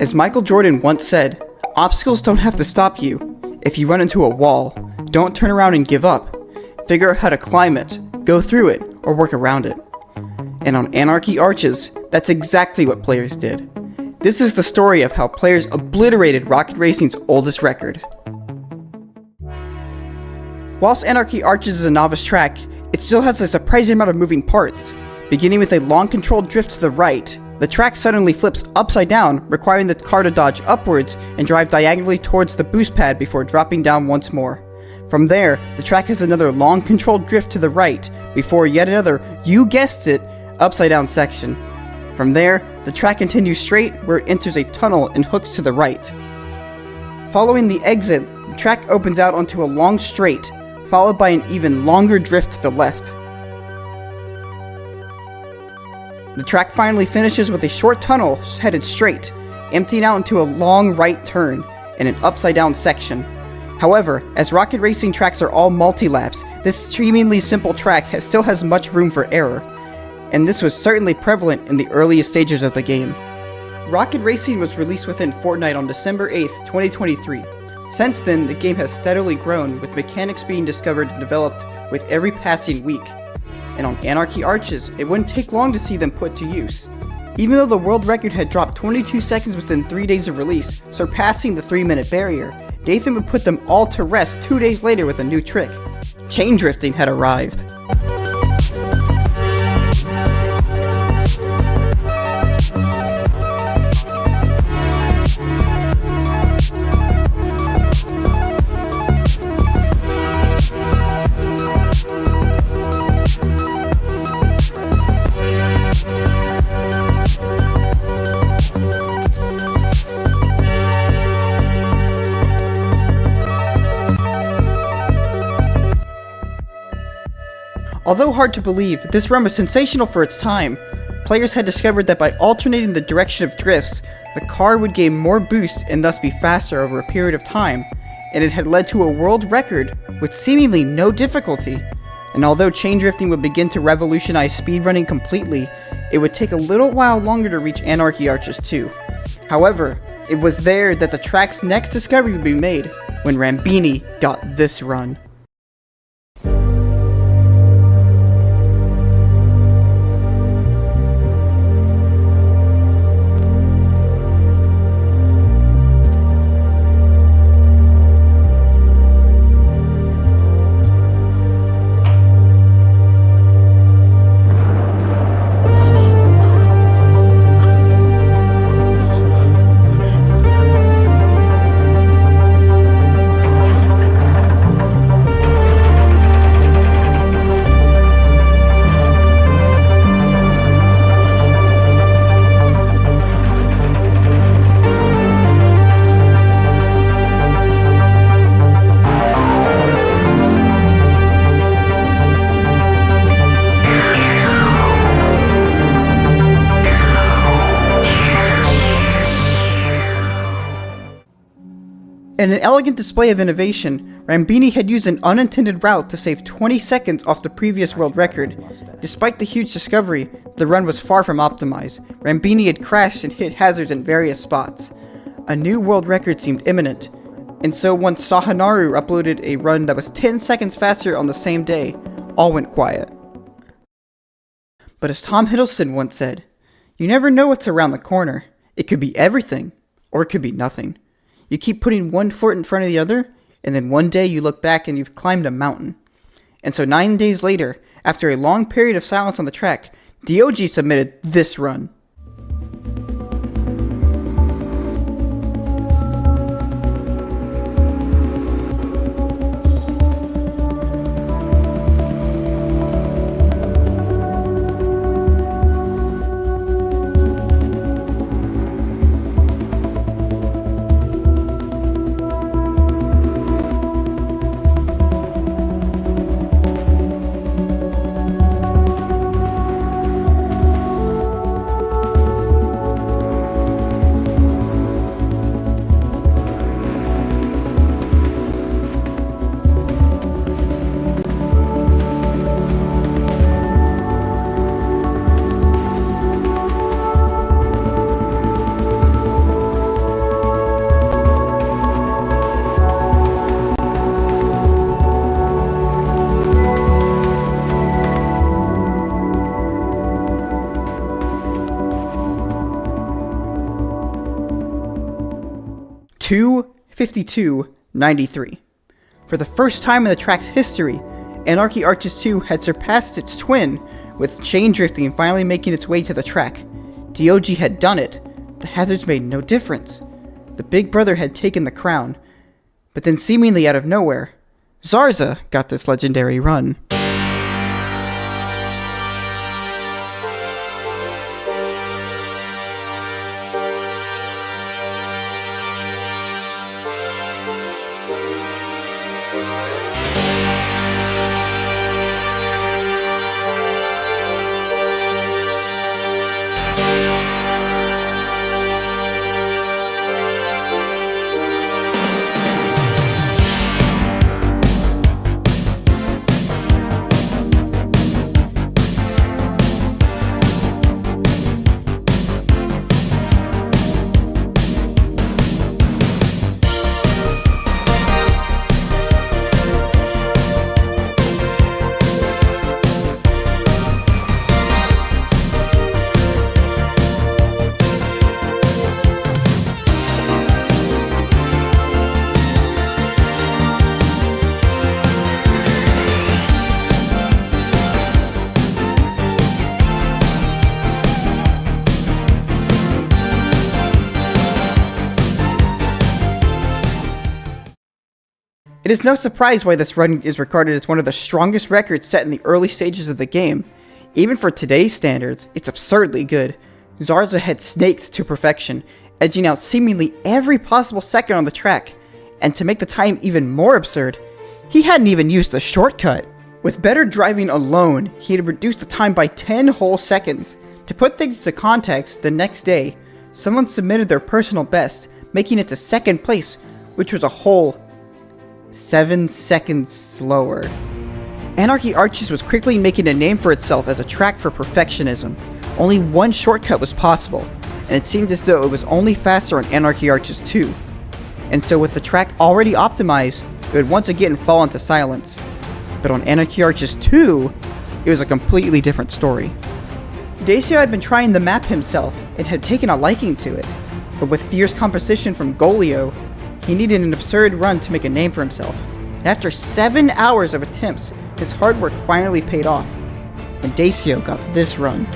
As Michael Jordan once said, obstacles don't have to stop you. If you run into a wall, don't turn around and give up. Figure out how to climb it, go through it, or work around it. And on Anarchy Arches, that's exactly what players did. This is the story of how players obliterated Rocket Racing's oldest record. Whilst Anarchy Arches is a novice track, it still has a surprising amount of moving parts. Beginning with a long controlled drift to the right, the track suddenly flips upside down, requiring the car to dodge upwards and drive diagonally towards the boost pad before dropping down once more. From there, the track has another long controlled drift to the right, before yet another, you guessed it, upside down section. From there, the track continues straight where it enters a tunnel and hooks to the right. Following the exit, the track opens out onto a long straight, followed by an even longer drift to the left. The track finally finishes with a short tunnel headed straight, emptying out into a long right turn and an upside down section. However, as Rocket Racing tracks are all multi-laps, this seemingly simple track still has much room for error, and this was certainly prevalent in the earliest stages of the game. Rocket Racing was released within Fortnite on December 8th, 2023. Since then, the game has steadily grown, with mechanics being discovered and developed with every passing week. And on Anarchy Arches, it wouldn't take long to see them put to use. Even though the world record had dropped 22 seconds within 3 days of release, surpassing the 3-minute barrier, Nathan would put them all to rest 2 days later with a new trick. Chain drifting had arrived. Although hard to believe, this run was sensational for its time. Players had discovered that by alternating the direction of drifts, the car would gain more boost and thus be faster over a period of time, and it had led to a world record with seemingly no difficulty. And although chain drifting would begin to revolutionize speedrunning completely, it would take a little while longer to reach Anarchy Arches 2. However, it was there that the track's next discovery would be made, when Rambini got this run. In an elegant display of innovation, Rambini had used an unintended route to save 20 seconds off the previous world record. Despite the huge discovery, the run was far from optimized. Rambini had crashed and hit hazards in various spots. A new world record seemed imminent, and so once Sahanaru uploaded a run that was 10 seconds faster on the same day, all went quiet. But as Tom Hiddleston once said, you never know what's around the corner. It could be everything, or it could be nothing. You keep putting one foot in front of the other, and then one day you look back and you've climbed a mountain. And so 9 days later, after a long period of silence on the track, DOG submitted this run. 2:52.93. For the first time in the track's history, Anarchy Arches 2 had surpassed its twin, with chain drifting finally making its way to the track. DOG had done it. The hazards made no difference. The big brother had taken the crown. But then seemingly out of nowhere, Zarza got this legendary run. It is no surprise why this run is regarded as one of the strongest records set in the early stages of the game. Even for today's standards, it's absurdly good. Zarza had snaked to perfection, edging out seemingly every possible second on the track. And to make the time even more absurd, he hadn't even used the shortcut. With better driving alone, he had reduced the time by 10 whole seconds. To put things into context, the next day, someone submitted their personal best, making it to second place, which was a whole 7 seconds slower. Anarchy Arches was quickly making a name for itself as a track for perfectionism. Only one shortcut was possible, and it seemed as though it was only faster on Anarchy Arches 2. And so with the track already optimized, it would once again fall into silence. But on Anarchy Arches 2, it was a completely different story. Dacio had been trying the map himself and had taken a liking to it, but with fierce competition from Golio, he needed an absurd run to make a name for himself. And after 7 hours of attempts, his hard work finally paid off, and Dacio got this run.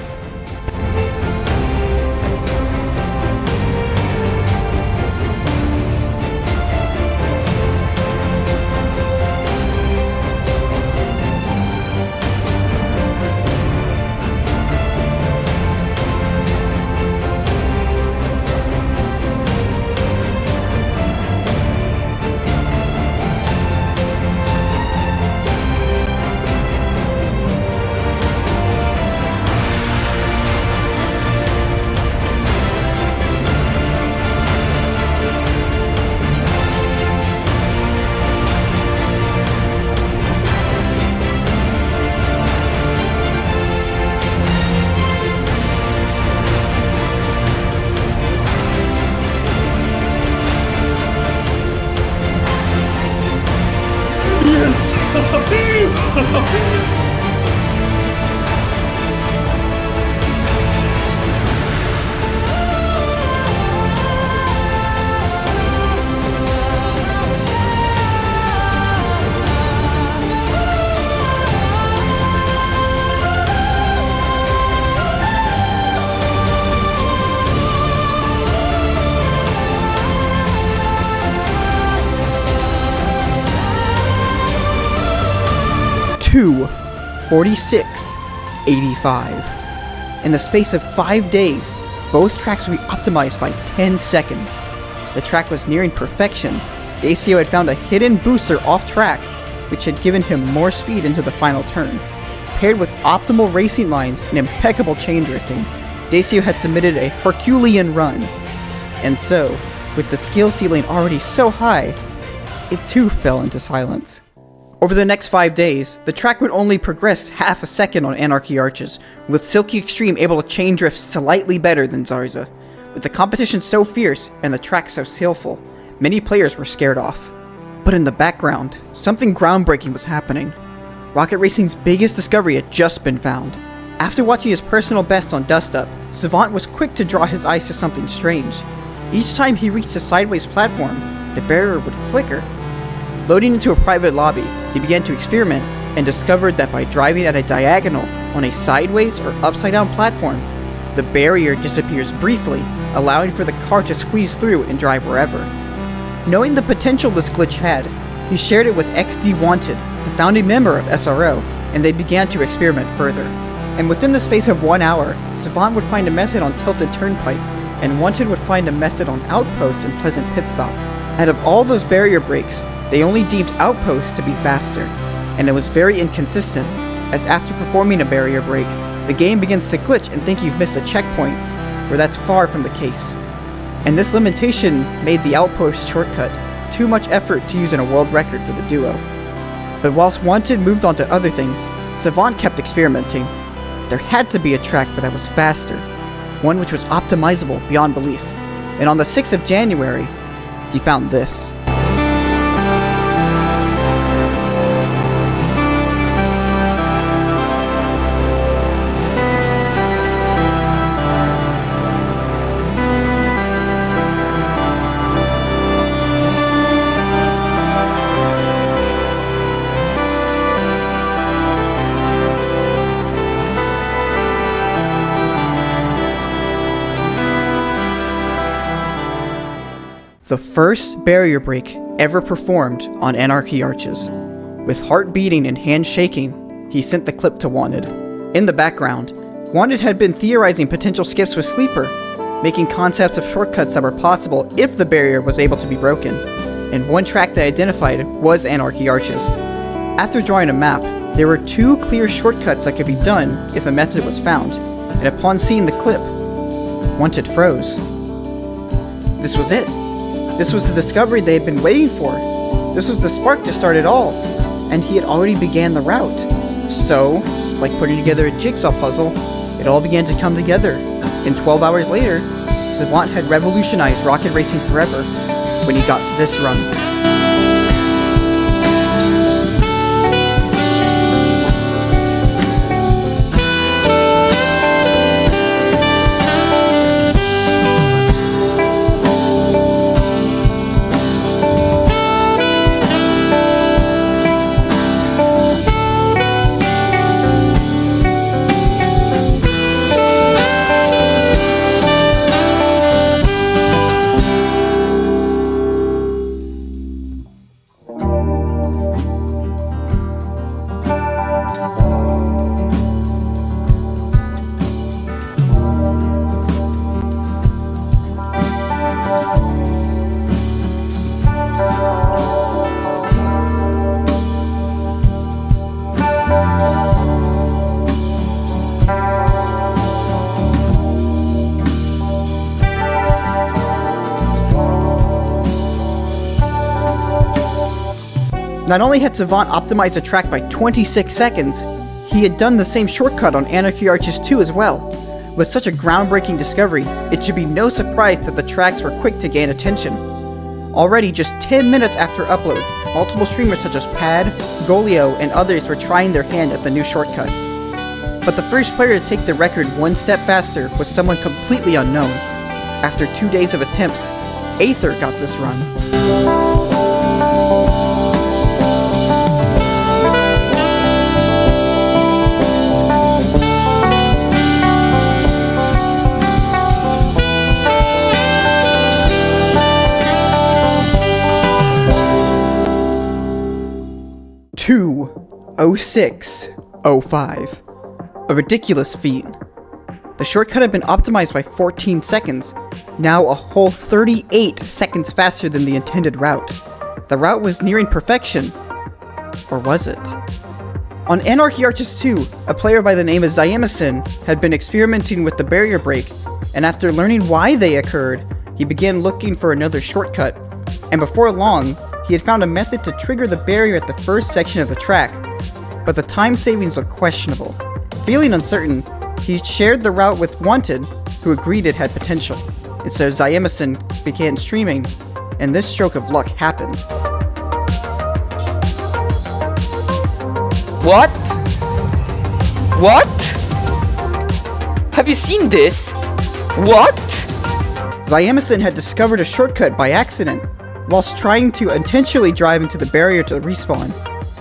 Two 46.85. In the space of 5 days, both tracks would be optimized by 10 seconds. The track was nearing perfection. Dacio had found a hidden booster off track, which had given him more speed into the final turn. Paired with optimal racing lines and impeccable chain drifting, Dacio had submitted a Herculean run. And so, with the skill ceiling already so high, it too fell into silence. Over the next 5 days, the track would only progress half a second on Anarchy Arches, with Silky Extreme able to chain drift slightly better than Zarza. With the competition so fierce and the track so skillful, many players were scared off. But in the background, something groundbreaking was happening. Rocket Racing's biggest discovery had just been found. After watching his personal best on Dust Up, Savant was quick to draw his eyes to something strange. Each time he reached a sideways platform, the barrier would flicker. Loading into a private lobby, he began to experiment and discovered that by driving at a diagonal on a sideways or upside-down platform, the barrier disappears briefly, allowing for the car to squeeze through and drive wherever. Knowing the potential this glitch had, he shared it with XD Wanted, the founding member of SRO, and they began to experiment further. And within the space of 1 hour, Savant would find a method on Tilted Turnpike, and Wanted would find a method on Outpost and Pleasant Pit Stop. Out of all those barrier breaks, they only deemed Outpost to be faster, and it was very inconsistent, as after performing a barrier break, the game begins to glitch and think you've missed a checkpoint, where that's far from the case. And this limitation made the Outpost shortcut too much effort to use in a world record for the duo. But whilst Wanted moved on to other things, Savant kept experimenting. There had to be a track that was faster, one which was optimizable beyond belief. And on the 6th of January, he found this. The first barrier break ever performed on Anarchy Arches. With heart beating and hand shaking, he sent the clip to Wanted. In the background, Wanted had been theorizing potential skips with Sleeper, making concepts of shortcuts that were possible if the barrier was able to be broken, and one track they identified was Anarchy Arches. After drawing a map, there were 2 clear shortcuts that could be done if a method was found, and upon seeing the clip, Wanted froze. This was it. This was the discovery they had been waiting for. This was the spark to start it all, and he had already began the route. So, like putting together a jigsaw puzzle, it all began to come together. And 12 hours later, Savant had revolutionized rocket racing forever when he got this run. Not only had Savant optimized the track by 26 seconds, he had done the same shortcut on Anarchy Arches 2 as well. With such a groundbreaking discovery, it should be no surprise that the tracks were quick to gain attention. Already just 10 minutes after upload, multiple streamers such as Pad, Golio, and others were trying their hand at the new shortcut. But the first player to take the record one step faster was someone completely unknown. After 2 days of attempts, Aether got this run. Two 06:05. A ridiculous feat. The shortcut had been optimized by 14 seconds, now a whole 38 seconds faster than the intended route. The route was nearing perfection. Or was it? On Anarchy Arches 2, a player by the name of Zyamison had been experimenting with the barrier break, and after learning why they occurred, he began looking for another shortcut, and before long, he had found a method to trigger the barrier at the first section of the track, but the time savings looked questionable. Feeling uncertain, he shared the route with Wanted, who agreed it had potential, and so Zyamison began streaming, and this stroke of luck happened. What? What? Have you seen this? What? Zyamison had discovered a shortcut by accident, whilst trying to intentionally drive into the barrier to respawn.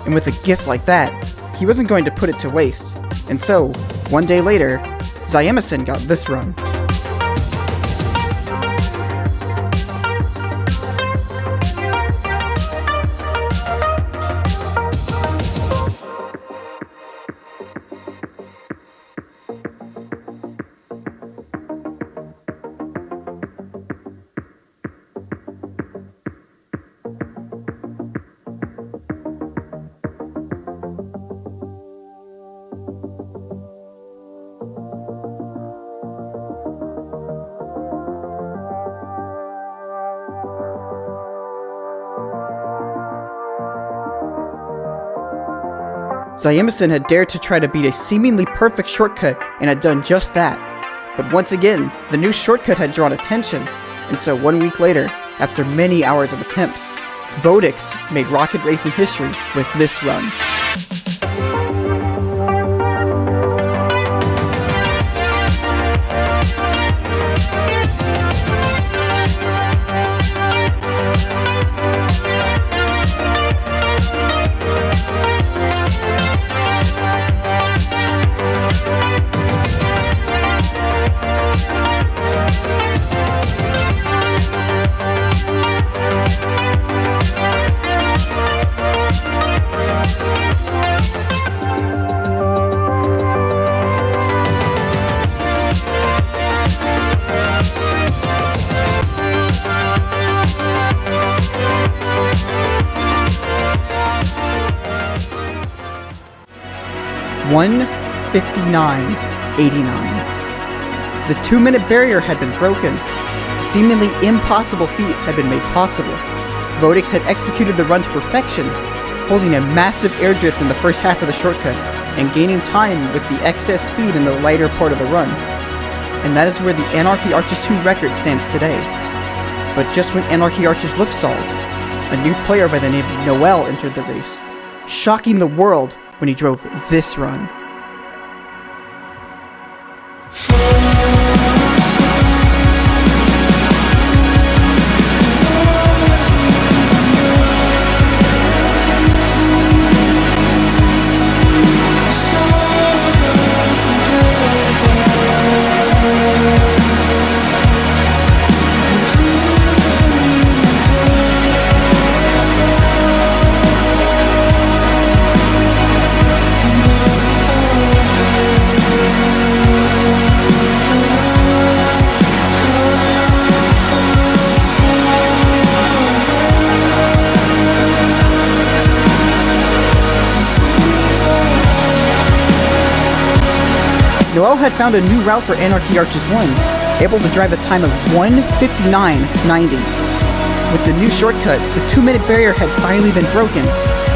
And with a gift like that, he wasn't going to put it to waste. And so, one day later, Zyamison got this run. Zyamison had dared to try to beat a seemingly perfect shortcut and had done just that. But once again, the new shortcut had drawn attention, and so 1 week later, after many hours of attempts, Vodix made rocket racing history with this run. $1:59.89. The 2-minute barrier had been broken. The seemingly impossible feat had been made possible. Vodix had executed the run to perfection, holding a massive air drift in the first half of the shortcut, and gaining time with the excess speed in the lighter part of the run. And that is where the Anarchy Arches 2 record stands today. But just when Anarchy Arches looked solved, a new player by the name of Noel entered the race, shocking the world when he drove this run. Noel had found a new route for Anarchy Arches 1, able to drive a time of 1:59.90. With the new shortcut, the 2-minute barrier had finally been broken.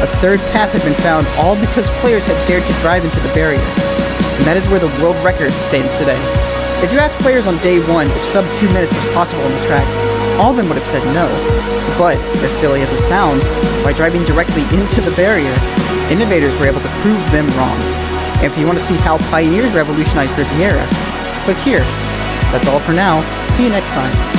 A third path had been found, all because players had dared to drive into the barrier. And that is where the world record stands today. If you asked players on day 1 if sub 2 minutes was possible on the track, all of them would have said no. But, as silly as it sounds, by driving directly into the barrier, innovators were able to prove them wrong. And if you want to see how pioneers revolutionized Riviera, click here. That's all for now. See you next time.